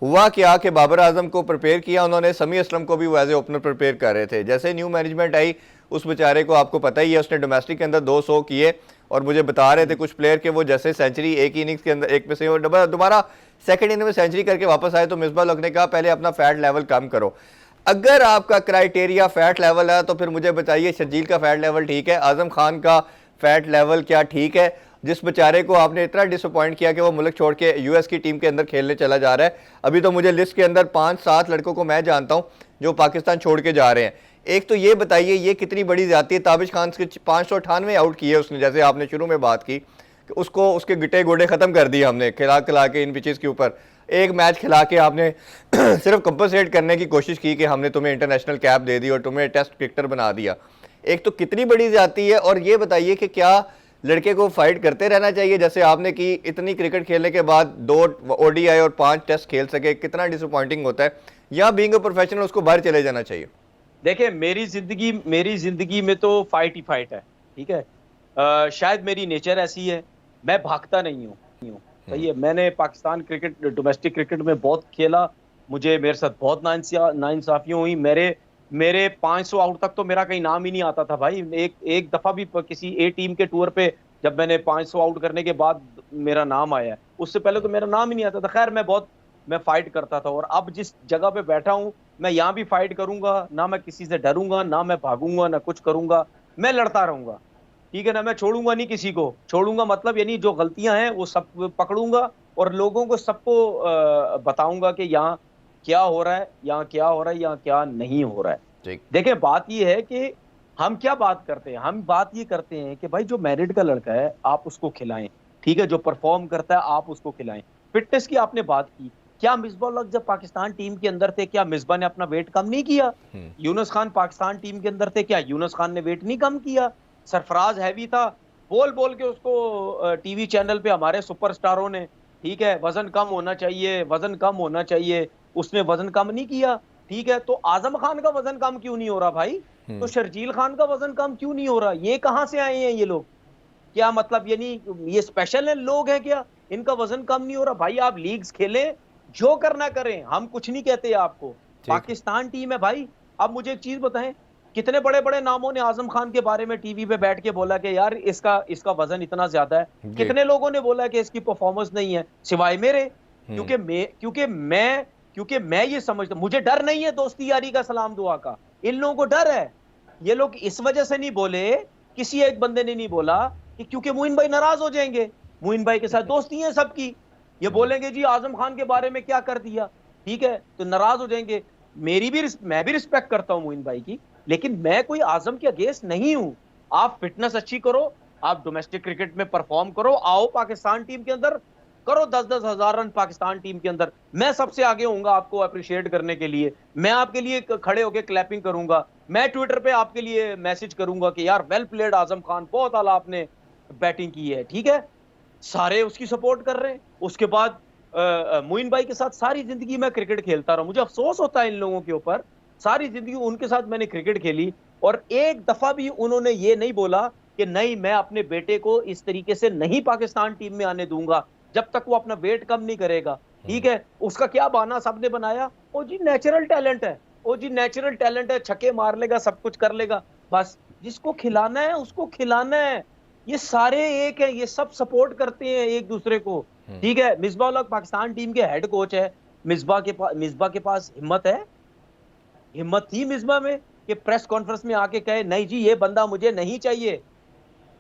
हुआ क्या कि बाबर आजम को प्रिपेयर किया उन्होंने, समी असलम को भी वो एज ए ओपनर प्रिपेयर कर रहे थे। जैसे न्यू मैनेजमेंट आई, उस बेचारे को आपको पता ही है, उसने डोमेस्टिक के अंदर 200 किए और मुझे बता रहे थे कुछ प्लेयर के वो जैसे सेंचुरी एक इनिंग्स के अंदर, एक में से दोबारा सेकंड इनिंग में सेंचुरी करके वापस आए तो मिसबाह उल हक ने कहा पहले अपना फैट लेवल कम करो। अगर आपका क्राइटेरिया फैट लेवल है तो फिर मुझे बताइए शर्जील का फैट लेवल ठीक है, आजम खान का फैट लेवल क्या ठीक है? जिस बेचारे को आपने इतना डिसअपॉइंट किया कि वो मुल्क छोड़ के यूएस की टीम के अंदर खेलने चला जा रहा है। अभी तो मुझे लिस्ट के अंदर 5-7 लड़कों को मैं जानता हूं जो पाकिस्तान छोड़ के जा रहे हैं। एक तो ये बताइए ये कितनी बड़ी ज्यादती है। ताबिश खान के 598 आउट किए उसने, जैसे आपने शुरू में बात की कि उसको उसके गिटे गोडे खत्म कर दिए हमने खिला खिला के इन पिचेस के ऊपर। एक मैच खिला के आपने सिर्फ कंपनसेट करने की कोशिश की कि हमने तुम्हें इंटरनेशनल कैप दे दी और तुम्हें टेस्ट क्रिकेटर बना दिया। एक तो कितनी बड़ी ज्यादती है। और ये बताइए कि क्या लड़के को फाइट करते रहना चाहिए जैसे आपने की, इतनी क्रिकेट खेलने के बाद 2 ओडीआई और 5 टेस्ट खेल सके, कितना डिसअपॉइंटिंग होता है? या बीइंग अ प्रोफेशनल उसको बाहर चले जाना चाहिए? देखिए मेरी जिंदगी में तो फाइट ही फाइट है, ठीक है। शायद मेरी नेचर ऐसी है, मैं भागता नहीं हूँ, सही है। मैंने पाकिस्तान क्रिकेट, डोमेस्टिक क्रिकेट में बहुत खेला, मुझे मेरे साथ बहुत नाइंसाफियां हुई। मेरे 500 आउट तक तो मेरा कहीं नाम ही नहीं आता था भाई। एक दफा भी किसी ए टीम के टूर पे जब मैंने 500 आउट करने के बाद मेरा नाम आया, उससे पहले तो मेरा नाम ही नहीं आता था। खैर मैं फाइट करता था, और अब जिस जगह पे बैठा हूँ मैं यहाँ भी फाइट करूंगा, ना मैं किसी से डरूंगा, ना मैं भागूंगा, ना कुछ करूंगा, मैं लड़ता रहूंगा, ठीक है ना। मैं छोड़ूंगा नहीं किसी को, छोड़ूंगा मतलब यानी जो गलतियां हैं वो सब पकड़ूंगा और लोगों को सबको बताऊंगा कि यहाँ क्या हो रहा है, यहाँ क्या हो रहा है, यहाँ क्या नहीं हो रहा है। देखिए बात ये है कि हम क्या बात करते हैं, हम बात ये करते हैं कि भाई जो मैरिड का लड़का है आप उसको खिलाएं, ठीक है, जो परफॉर्म करता है आप उसको खिलाएं। फिटनेस की आपने बात की, क्या मिसबाह उल हक जब पाकिस्तान टीम के अंदर थे क्या मिसबाह ने अपना वेट कम नहीं किया? यूनुस खान पाकिस्तान टीम के अंदर थे, क्या यूनुस खान ने वेट नहीं कम किया? सरफराज हैवी था, बोल बोल के उसको टीवी चैनल पे हमारे सुपरस्टारों ने, ठीक है, वजन कम होना चाहिए, वजन कम होना चाहिए, उसने वजन कम नहीं किया। ठीक है, तो आजम खान का वजन कम क्यों नहीं हो रहा भाई? तो शर्जील खान का वजन कम क्यों नहीं हो रहा? ये कहां से आए हैं ये लोग? क्या मतलब, यानी ये स्पेशल है लोग हैं क्या? इनका वजन कम नहीं हो रहा भाई? आप लीग्स खेलें, जो करना करें, हम कुछ नहीं कहते आपको। पाकिस्तान टीम है भाई। अब मुझे एक चीज बताएं, कितने बड़े बड़े नामों ने आजम खान के बारे में टीवी पे बैठ के बोला कि यार इसका इसका वजन इतना ज्यादा है? कितने लोगों ने बोला कि इसकी परफॉर्मेंस नहीं है, सिवाय मेरे। क्योंकि मैं ये समझता, मुझे डर नहीं है दोस्ती यारी का, सलाम दुआ का। इन लोगों को डर है। ये लोग इस वजह से नहीं बोले, किसी एक बंदे ने नहीं बोला कि क्योंकि मोइन भाई नाराज हो जाएंगे। मोइन भाई के साथ दोस्ती है सबकी, ये बोलेंगे जी आजम खान के बारे में क्या कर दिया, ठीक है, तो नाराज हो जाएंगे। मैं भी रिस्पेक्ट करता हूं मोइन भाई की, लेकिन मैं कोई आजम के अगेंस्ट नहीं हूं। आप फिटनेस अच्छी करो, आप डोमेस्टिक क्रिकेट में परफॉर्म करो, आओ पाकिस्तान टीम के अंदर, करो 10-10 हजार रन पाकिस्तान टीम के अंदर। मैं सबसे आगे होऊंगा आपको अप्रिशिएट करने के लिए, मैं आपके लिए खड़े होकर क्लैपिंग करूंगा, मैं ट्विटर पे आपके लिए मैसेज करूंगा कि यार वेल प्लेड आजम खान, बहुत आला आपने बैटिंग की है, ठीक है। सारे उसकी सपोर्ट कर रहे हैं। उसके बाद मोइन भाई के साथ सारी जिंदगी मैं क्रिकेट खेलता रहा, मुझे अफसोस होता है इन लोगों के ऊपर। सारी जिंदगी उनके साथ मैंने क्रिकेट खेली, और एक दफा भी उन्होंने ये नहीं बोला कि नहीं मैं अपने बेटे को इस तरीके से नहीं पाकिस्तान टीम में आने दूंगा जब तक वो अपना वेट कम नहीं करेगा, ठीक है। उसका क्या बहाना सबने बनाया, ओ जी नेचुरल टैलेंट है, ओ जी नेचुरल टैलेंट है, छक्के मार लेगा, सब कुछ कर लेगा, बस जिसको खिलाना है उसको खिलाना है। ये सारे एक है, ये सब सपोर्ट करते हैं एक दूसरे को, ठीक है। मिसबा उल हक पाकिस्तान टीम के हेड कोच है। मिसबा के पास हिम्मत थी मिसबा में कि प्रेस कॉन्फ्रेंस में आके कहे नहीं जी ये बंदा मुझे नहीं चाहिए।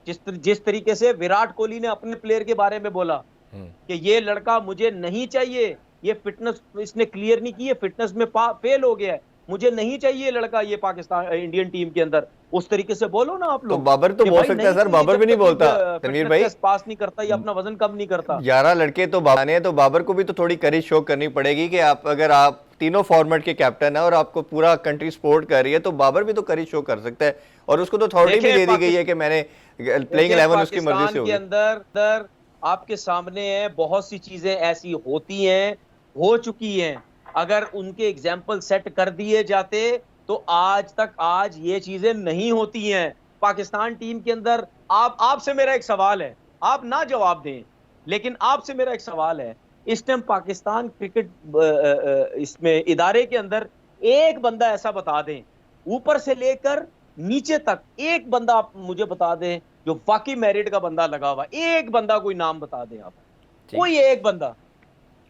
जिस तरीके से विराट कोहली ने अपने प्लेयर के बारे में बोला कि ये लड़का मुझे नहीं चाहिए, ये फिटनेस इसने क्लियर नहीं की है, फिटनेस में फेल हो गया है, मुझे नहीं चाहिए लड़का ये पाकिस्तान इंडियन टीम के अंदर। उस तरीके से बोलो ना आप लोग। तो बाबर तो बोल सकता है सर, बाबर भी नहीं बोलता तनवीर भाई, पास नहीं करता या अपना वजन कम नहीं करता। 11 लड़के तो बाबर हैं, तो बाबर को भी तो थोड़ी करेज शो करनी पड़ेगी कि अगर आप तीनों फॉर्मेट के कैप्टन है और आपको पूरा कंट्री सपोर्ट कर रही है, तो बाबर भी तो करेज शो कर सकता है। और उसको तो अथॉरिटी भी दे दी गई है कि मैंने प्लेइंग 11 उसकी मर्जी से होगी। अंदर आपके सामने है, बहुत सी चीजें ऐसी होती हैं, हो चुकी हैं। अगर उनके एग्जाम्पल सेट कर दिए जाते तो आज ये चीजें नहीं होती हैं पाकिस्तान टीम के अंदर। आपसे मेरा एक सवाल है, आप ना जवाब दें, लेकिन आपसे मेरा एक सवाल है, इस टाइम पाकिस्तान क्रिकेट इसमें इदारे के अंदर एक बंदा ऐसा बता दें, ऊपर से लेकर नीचे तक एक बंदा आप मुझे बता दें जो वाकई मेरिट का बंदा लगा हुआ, एक बंदा कोई नाम बता दें आप, कोई एक बंदा।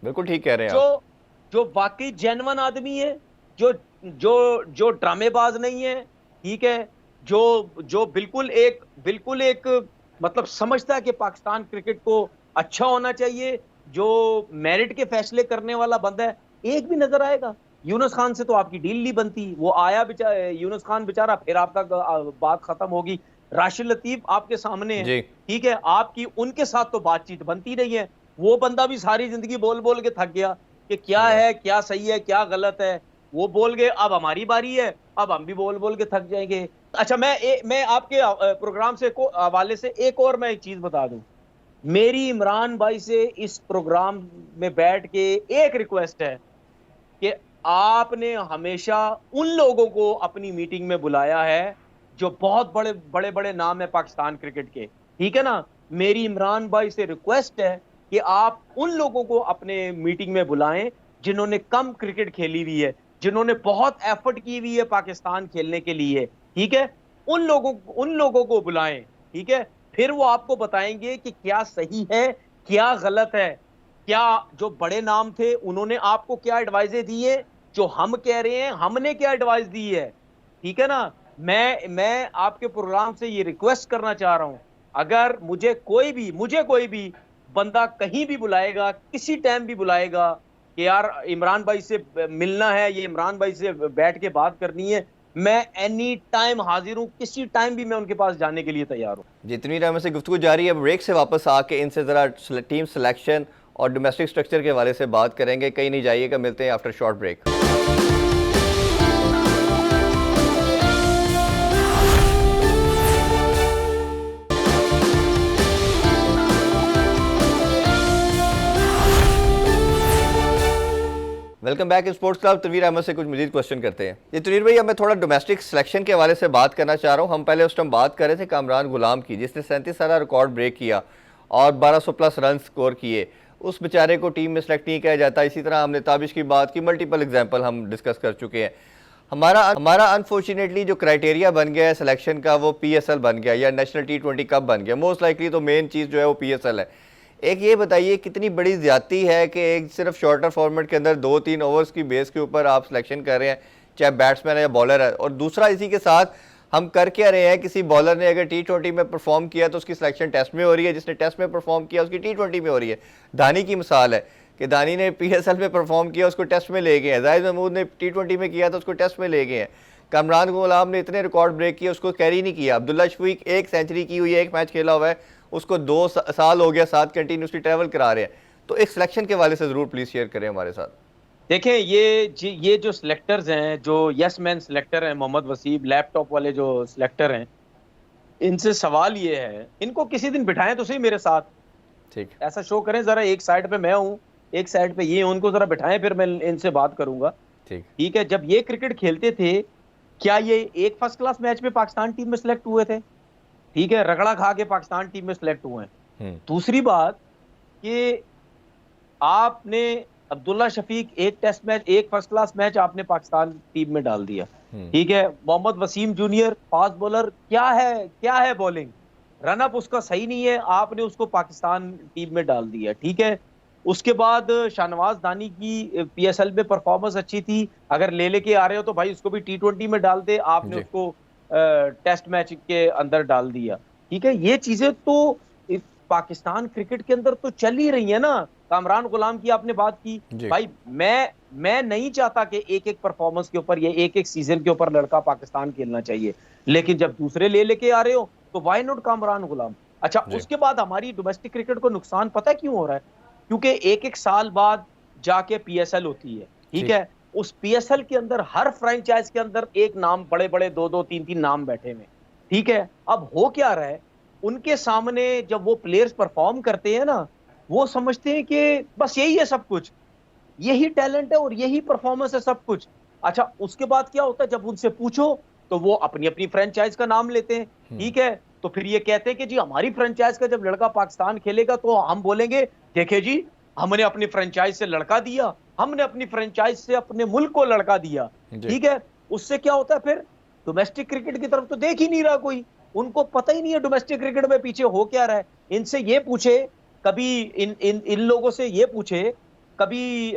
बिल्कुल ठीक कह रहे हैं जो वाकई जेन्युइन आदमी है, जो ड्रामेबाज नहीं है, ठीक है, जो बिल्कुल एक मतलब समझता है कि पाकिस्तान क्रिकेट को अच्छा होना चाहिए, जो मेरिट के फैसले करने वाला बंदा है, एक भी नजर आएगा? यूनुस खान से तो आपकी डील नहीं बनती, वो आया बेचारा यूनुस खान बेचारा, फिर आपका बात खत्म होगी। राशिद लतीफ आपके सामने है, ठीक है, आपकी उनके साथ तो बातचीत बनती नहीं है। वो बंदा भी सारी जिंदगी बोल बोल के थक गया कि क्या है, क्या सही है, क्या गलत है, वो बोल गए, अब हमारी बारी है, अब हम भी बोल बोल के थक जाएंगे। अच्छा, मैं आपके प्रोग्राम से हवाले से एक और मैं एक चीज बता दूं, मेरी इमरान भाई से इस प्रोग्राम में बैठ के एक रिक्वेस्ट है कि आपने हमेशा उन लोगों को अपनी मीटिंग में बुलाया है जो बहुत बड़े बड़े नाम है पाकिस्तान क्रिकेट के, ठीक है ना। मेरी इमरान भाई से रिक्वेस्ट है कि आप उन लोगों को अपने मीटिंग में बुलाएं जिन्होंने कम क्रिकेट खेली हुई है, जिन्होंने बहुत एफर्ट की हुई है पाकिस्तान खेलने के लिए, ठीक है, उन लोगों को बुलाएं, ठीक है। फिर वो आपको बताएंगे कि क्या सही है, क्या गलत है, क्या जो बड़े नाम थे उन्होंने आपको क्या एडवाइजें दी है, जो हम कह रहे हैं हमने क्या एडवाइस दी है, ठीक है ना। मैं आपके प्रोग्राम से ये रिक्वेस्ट करना चाह रहा हूं, अगर मुझे कोई भी बंदा कहीं भी बुलाएगा, किसी टाइम भी बुलाएगा कि यार इमरान भाई से मिलना है, ये इमरान भाई से बैठ के बात करनी है, मैं एनी टाइम हाजिर हूं, किसी टाइम भी मैं उनके पास जाने के लिए तैयार हूं। जितनी टाइम से गुफ्तगू जारी है, ब्रेक से वापस आके इनसे जरा टीम सिलेक्शन और डोमेस्टिक स्ट्रक्चर के हवाले से बात करेंगे। कहीं नहीं जाइएगा, मिलते हैं after short break. Welcome back sports club. Tanveer Ahmed से कुछ मजीद क्वेश्चन करते हैं। ये तनवीर भाई, अब मैं थोड़ा डोमेस्टिक सिलेक्शन के हवाले से बात करना चाह रहा हूँ। हम पहले उस टाइम बात कर रहे थे कामरान गुलाम की, जिसने 37 साल रिकॉर्ड ब्रेक किया और 1200 प्लस रन स्कोर किए। उस बेचारे को टीम में सेलेक्ट नहीं किया जाता। इसी तरह हमने ताबिश की बात की, मल्टीपल एग्जाम्पल हम डिस्कस कर चुके हैं। हमारा अनफॉर्चुनेटली जो क्राइटेरिया बन गया है सिलेक्शन का, वो PSL बन गया या नेशनल T20 कप बन गया। मोस्ट लाइकली तो मेन चीज़ जो है वो PSL है। एक ये बताइए कितनी बड़ी ज्यादती है कि एक सिर्फ शॉर्टर फॉर्मेट के अंदर 2-3 ओवर्स की बेस के ऊपर आप सिलेक्शन कर रहे हैं, चाहे बैट्समैन है या बॉलर है। और दूसरा, इसी के साथ हम कर क्या रहे हैं, किसी बॉलर ने अगर T20 में परफॉर्म किया तो उसकी सिलेक्शन टेस्ट में हो रही है, जिसने टेस्ट में परफॉर्म किया उसकी T20 में हो रही है। धानी की मिसाल है कि धानी ने PSL में परफॉर्म किया, उसको टेस्ट में ले गए हैं। जाहिद महमूद ने T20 में किया तो उसको टेस्ट में ले गए हैं। कामरान गुलाम ने इतने रिकॉर्ड ब्रेक किए, उसको कैरी नहीं किया। अब्दुल्ला शफीक 1 सेंचुरी की हुई है, 1 मैच खेला हुआ है, उसको 2 साल हो गया साथ कंटिन्यूसली ट्रैवल करा रहे हैं। तो एक सिलेक्शन के वाले से जरूर प्लीज शेयर करें हमारे साथ। देखें, ये जो सिलेक्टर्स हैं, जो यस मैन सिलेक्टर हैं, मोहम्मद वसीम लैपटॉप वाले जो सिलेक्टर हैं, इनसे सवाल ये है, इनको किसी दिन बिठाएं तो सही मेरे साथ। ठीक, ऐसा शो करें जरा, एक साइड पे मैं हूँ, एक साइड पे ये, उनको जरा बिठाएं, फिर मैं इनसे बात करूंगा। ठीक है। जब ये क्रिकेट खेलते थे, क्या ये एक फर्स्ट क्लास मैच में पाकिस्तान टीम में सिलेक्ट हुए थे? ठीक है, रगड़ा खा के पाकिस्तान टीम में सिलेक्ट हुए हैं। दूसरी बात कि आपने अब्दुल्ला शफीक एक टेस्ट मैच, एक फर्स्ट क्लास मैच आपने पाकिस्तान टीम में डाल दिया। ठीक है, Mohammad Waseem junior fast bowler, क्या है बॉलिंग, रन अप उसका सही नहीं है, आपने उसको पाकिस्तान टीम में डाल दिया। ठीक है, उसके बाद शाहनवाज दानी की PSL में परफॉर्मेंस अच्छी थी, अगर ले लेके आ रहे हो तो भाई उसको भी T20 में डाल दे, आपने उसको टेस्ट मैच के अंदर डाल दिया। ठीक है, ये चीजें तो पाकिस्तान क्रिकेट के अंदर तो चल ही रही है ना। कामरान गुलाम की आपने बात की, भाई मैं नहीं चाहता कि एक एक परफॉर्मेंस के ऊपर या एक एक सीजन के ऊपर लड़का पाकिस्तान खेलना चाहिए, लेकिन जब दूसरे ले लेके आ रहे हो तो व्हाई नॉट कामरान गुलाम। अच्छा, उसके बाद हमारी डोमेस्टिक क्रिकेट को नुकसान पता क्यों हो रहा है? क्योंकि एक एक साल बाद जाके PSL होती है। ठीक है, उस PSL के अंदर हर फ्रेंचाइज के अंदर एक नाम, बड़े बड़े 2-2 3-3 नाम बैठे हुए। ठीक है, अब हो क्या रहा है, उनके सामने जब वो प्लेयर्स परफॉर्म करते हैं ना, वो समझते हैं कि बस यही है सब कुछ, यही टैलेंट है और यही परफॉर्मेंस है सब कुछ। अच्छा, उसके बाद क्या होता है, जब उनसे पूछो तो वो अपनी अपनी फ्रेंचाइज का नाम लेते हैं। ठीक है, तो फिर ये कहते हैं कि जी हमारी फ्रेंचाइज का जब लड़का पाकिस्तान खेलेगा तो हम बोलेंगे देखे जी, हमने अपनी फ्रेंचाइज से लड़का दिया, हमने अपनी फ्रेंचाइज से अपने मुल्क को लड़का दिया। ठीक है, उससे क्या होता है, फिर डोमेस्टिक क्रिकेट की तरफ तो देख ही नहीं रहा कोई, उनको पता ही नहीं है डोमेस्टिक क्रिकेट में पीछे हो क्या रहा है। इनसे ये पूछे कभी, इन लोगों से ये पूछे कभी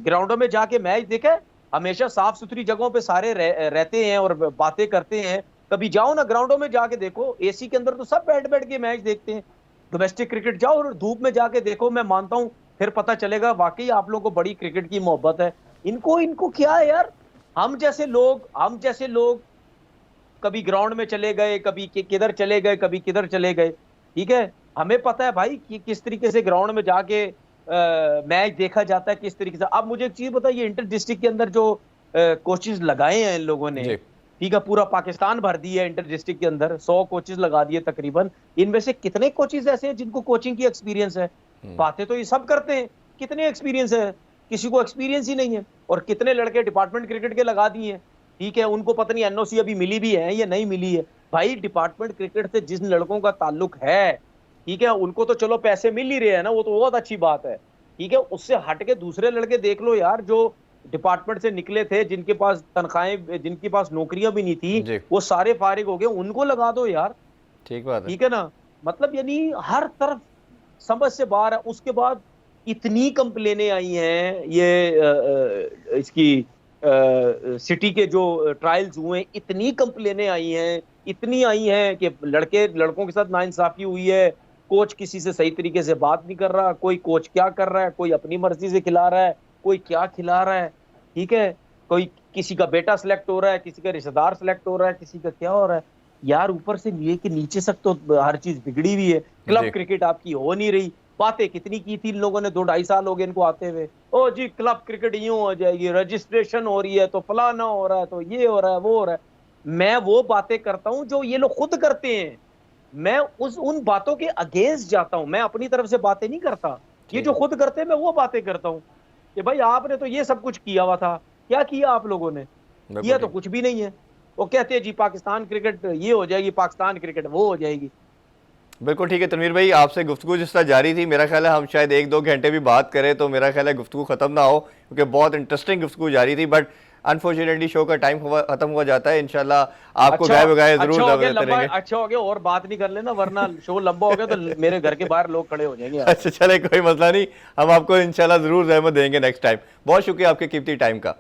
ग्राउंडों में जाके मैच देखे, हमेशा साफ सुथरी जगहों पे सारे रहते हैं और बातें करते हैं। कभी जाओ ना ग्राउंडों में जाके देखो, AC के अंदर तो सब बैठ बैठ के मैच देखते हैं। डोमेस्टिक क्रिकेट जाओ और धूप में जाके देखो, मैं मानता हूं फिर पता चलेगा वाकई आप लोगों को बड़ी क्रिकेट की मोहब्बत है। इनको क्या है यार, हम जैसे लोग कभी ग्राउंड में चले गए, कभी किधर चले गए, कभी किधर चले गए। ठीक है, हमें पता है भाई कि किस तरीके से ग्राउंड में जाके मैच देखा जाता है, किस तरीके से। अब मुझे एक चीज बताइए, इंटर डिस्ट्रिक्ट के अंदर जो कोचेज लगाए हैं इन लोगों ने, ठीक है, पूरा पाकिस्तान भर दिया है, इंटर डिस्ट्रिक्ट के अंदर 100 कोचेज लगा दिए तकरीबन। इनमें से कितने कोचेज ऐसे हैं जिनको कोचिंग की एक्सपीरियंस है? बातें तो ये सब करते हैं, कितने एक्सपीरियंस है? किसी को एक्सपीरियंस ही नहीं है। और कितने लड़के डिपार्टमेंट क्रिकेट के लगा दिए हैं। ठीक है, उनको पता नहीं NOC अभी मिली भी है या नहीं मिली है। भाई डिपार्टमेंट क्रिकेट से जिन लड़कों का ताल्लुक है, ठीक है, उनको तो चलो पैसे मिल ही रहे हैं ना, वो तो बहुत अच्छी बात है। ठीक है, उससे हट के दूसरे लड़के देख लो यार, जो डिपार्टमेंट से निकले थे, जिनके पास तनख्वाहें, जिनके पास नौकरियां भी नहीं थी, वो सारे फारिग हो गए, उनको लगा दो यार। ठीक बात है। ठीक है ना, मतलब यानी हर तरफ समझ से बाहर है। उसके बाद इतनी कंप्लेनें आई हैं, ये इसकी सिटी के जो ट्रायल्स हुए, इतनी कंप्लेनें आई हैं, इतनी आई हैं कि लड़कों के साथ नाइंसाफी हुई है, कोच किसी से सही तरीके से बात नहीं कर रहा, कोई कोच क्या कर रहा है, कोई अपनी मर्जी से खिला रहा है, कोई क्या खिला रहा है। ठीक है, कोई किसी का बेटा सिलेक्ट हो रहा है, किसी का रिश्तेदार सिलेक्ट हो रहा है, किसी का क्या हो रहा है यार। ऊपर से लेके नीचे तक तो हर चीज बिगड़ी हुई है। क्लब क्रिकेट आपकी हो नहीं रही। बातें कितनी की थी इन लोगों ने, 2-2.5 साल हो गए इनको आते हुए। ओ जी क्लब क्रिकेट यूं हो जाएगी, रजिस्ट्रेशन हो रही है तो फलाना हो रहा है, तो ये हो रहा है, वो हो रहा है। मैं वो बातें करता हूं जो ये लोग खुद करते हैं, मैं उन बातों के अगेंस्ट जाता हूं, मैं अपनी तरफ से बातें नहीं करता। ये जो खुद करते हैं मैं वो बातें करता हूं। कि भाई आपने तो ये सब कुछ किया हुआ था, क्या किया आप लोगों ने? किया तो कुछ भी नहीं है। वो कहते हैं जी पाकिस्तान क्रिकेट ये हो जाएगी, पाकिस्तान क्रिकेट वो हो जाएगी। बिल्कुल ठीक है तनवीर भाई, आपसे गुफ्तगू जिस तरह जारी थी, मेरा ख्याल है हम शायद 1-2 घंटे भी बात करें तो मेरा ख्याल है गुफ्तगू खत्म ना हो, क्योंकि बहुत इंटरेस्टिंग गुफ्तगू जारी थी। बट अनफॉर्चुनेटली शो का टाइम खत्म हुआ जाता है। इंशाल्लाह आपको गाय बगाए जरूर अच्छा हो गया दावत देते लंबा, रहेंगे। अच्छा हो गया और बात नहीं कर लेना, वरना शो लंबा हो गया तो मेरे घर के बाहर लोग खड़े हो जाएंगे यहाँ पे। अच्छा चले, कोई मसला नहीं, हम आपको इंशाल्लाह जरूर रहमत देंगे नेक्स्ट टाइम। बहुत शुक्रिया आपके कीमती टाइम का।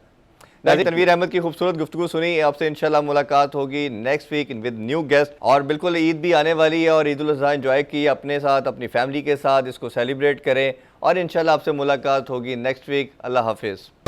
नाज़रीन, तनवीर अहमद की खूबसूरत गुफ्तगू सुनी। आपसे इंशाल्लाह मुलाकात होगी next week with new guest. और बिल्कुल ईद भी आने वाली है और ईद उल अज़हा एंजॉय की अपने साथ, अपनी फैमिली के साथ, इसको सेलिब्रेट करें और इंशाल्लाह आपसे मुलाकात होगी नेक्स्ट वीक। अल्लाह हाफिज़।